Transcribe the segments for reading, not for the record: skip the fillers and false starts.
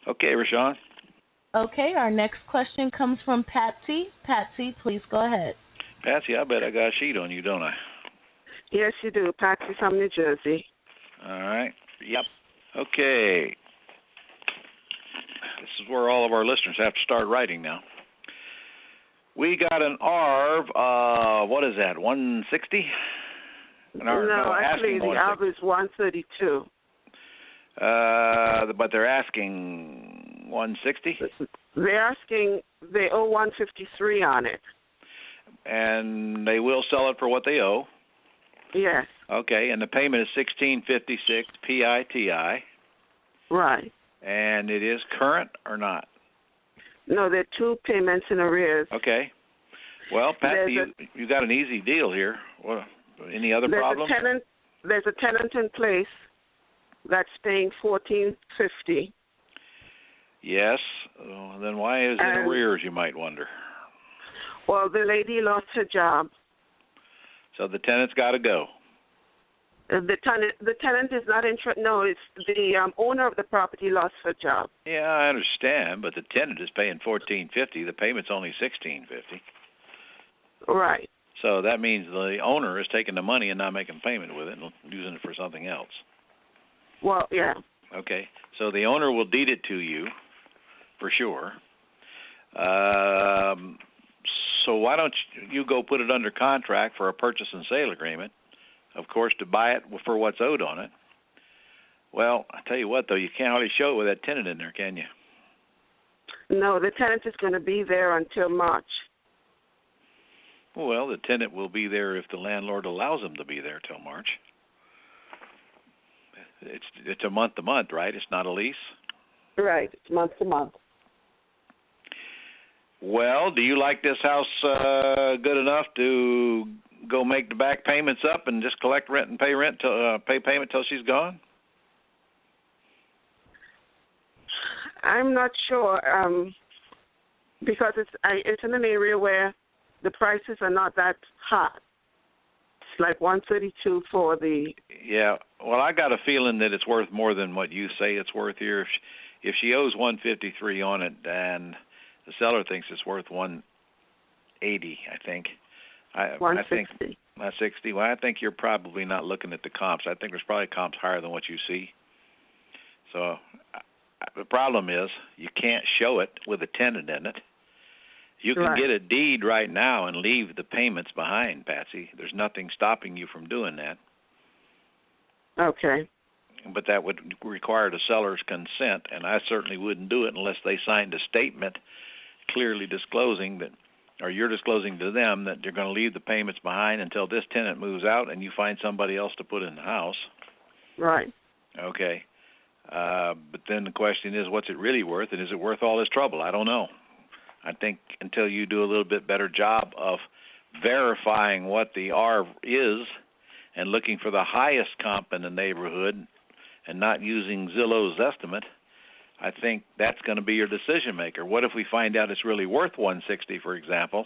Okay, Rashawn. Okay, our next question comes from Patsy. Patsy, please go ahead. Patsy, I bet I got a sheet on you, don't I? Yes, you do. Patsy from New Jersey. All right. Yep. Okay. This is where all of our listeners have to start writing now. We got an ARV, what is that, 160? No, actually the ARV is 132. But they're asking 160? They owe 153 on it. And they will sell it for what they owe? Yes. Okay, and the payment is $16.56 PITI. Right. And it is current or not? No, there are two payments in arrears. Okay. Well, Patsy, you got an easy deal here. What, any other problems? There's a tenant in place that's paying $14.50. Yes. Then why is it in arrears, you might wonder? Well, the lady lost her job. So the tenant's got to go. The tenant is not interested. No, it's the owner of the property lost her job. Yeah, I understand, but the tenant is paying $14.50. The payment's only $16.50. Right. So that means the owner is taking the money and not making payment with it and using it for something else. Well, yeah. Okay. So the owner will deed it to you, for sure. So why don't you go put it under contract for a purchase and sale agreement, of course, to buy it for what's owed on it. Well, I tell you what, though, you can't hardly show it with that tenant in there, can you? No, the tenant is going to be there until March. Well, the tenant will be there if the landlord allows him to be there till March. It's a month to month, right? It's not a lease? Right, it's month to month. Well, do you like this house good enough to go make the back payments up and just collect rent and pay payment till she's gone? I'm not sure because it's in an area where the prices are not that hot. It's like 132 for the. Yeah, well, I got a feeling that it's worth more than what you say it's worth here. If she owes 153 on it, and the seller thinks it's worth 180, I think. 160. I think 160. Well, I think you're probably not looking at the comps. I think there's probably comps higher than what you see. So the problem is you can't show it with a tenant in it. You can get a deed right now and leave the payments behind, Patsy. There's nothing stopping you from doing that. Okay. But that would require the seller's consent, and I certainly wouldn't do it unless they signed a statement clearly disclosing that, or you're disclosing to them that you're going to leave the payments behind until this tenant moves out and you find somebody else to put in the house. Right. Okay. But then the question is, what's it really worth, and is it worth all this trouble? I don't know. I think until you do a little bit better job of verifying what the R is and looking for the highest comp in the neighborhood and not using Zillow's estimate, I think that's going to be your decision maker. What if we find out it's really worth 160, for example,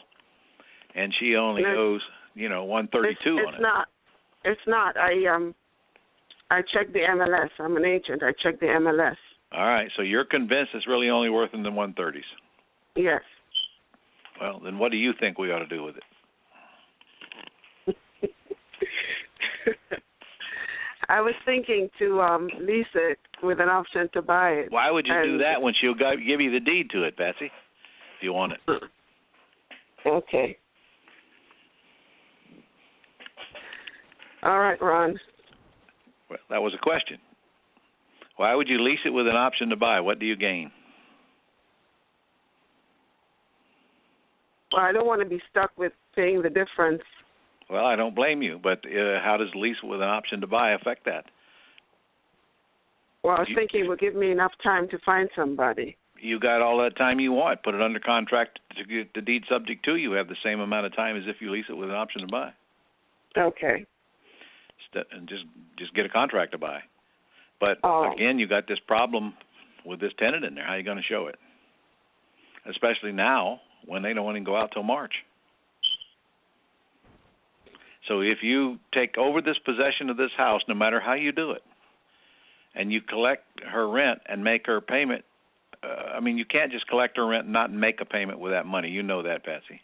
and she only owes, 132 on it? It's not. I checked the MLS. I'm an agent. I checked the MLS. All right. So you're convinced it's really only worth in the 130s? Yes. Well, then what do you think we ought to do with it? I was thinking to lease it with an option to buy it. Why would you do that when she'll give you the deed to it, Patsy, if you want it? Okay. All right, Ron. Well, that was a question. Why would you lease it with an option to buy? What do you gain? Well, I don't want to be stuck with paying the difference. Well, I don't blame you, but how does lease with an option to buy affect that? Well, I was thinking it would give me enough time to find somebody. You got all that time you want. Put it under contract to get the deed subject to. You have the same amount of time as if you lease it with an option to buy. Okay. And just get a contract to buy. But, again, you got this problem with this tenant in there. How are you going to show it? Especially now when they don't want to go out till March. So if you take over this possession of this house, no matter how you do it, and you collect her rent and make her payment I mean, you can't just collect her rent and not make a payment with that money. You know that, Patsy.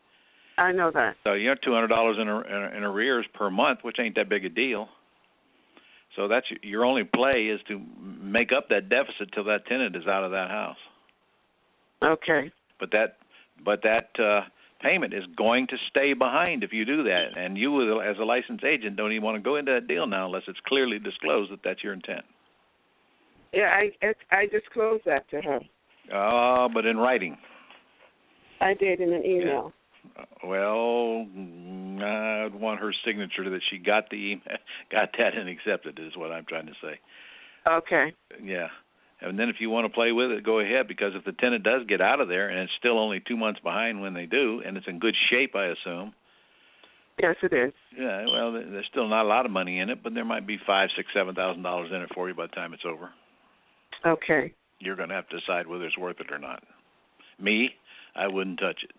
I know that. So you have $200 in arrears per month, which ain't that big a deal. So that's your only play is to make up that deficit till that tenant is out of that house. Okay. But that payment is going to stay behind if you do that. And you, as a licensed agent, don't even want to go into that deal now unless it's clearly disclosed that that's your intent. Yeah, I disclosed that to her. But in writing. I did in an email. Yeah. Well, I'd want her signature that she got that and accepted it is what I'm trying to say. Okay. Yeah. And then if you want to play with it, go ahead, because if the tenant does get out of there and it's still only 2 months behind when they do, and it's in good shape, I assume. Yes, it is. Yeah, well, there's still not a lot of money in it, but there might be $5,000, $6,000, $7,000 in it for you by the time it's over. Okay. You're going to have to decide whether it's worth it or not. Me, I wouldn't touch it.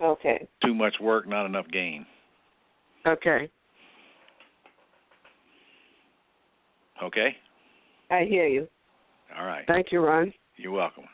Okay. Too much work, not enough gain. Okay. Okay? I hear you. All right. Thank you, Ron. You're welcome.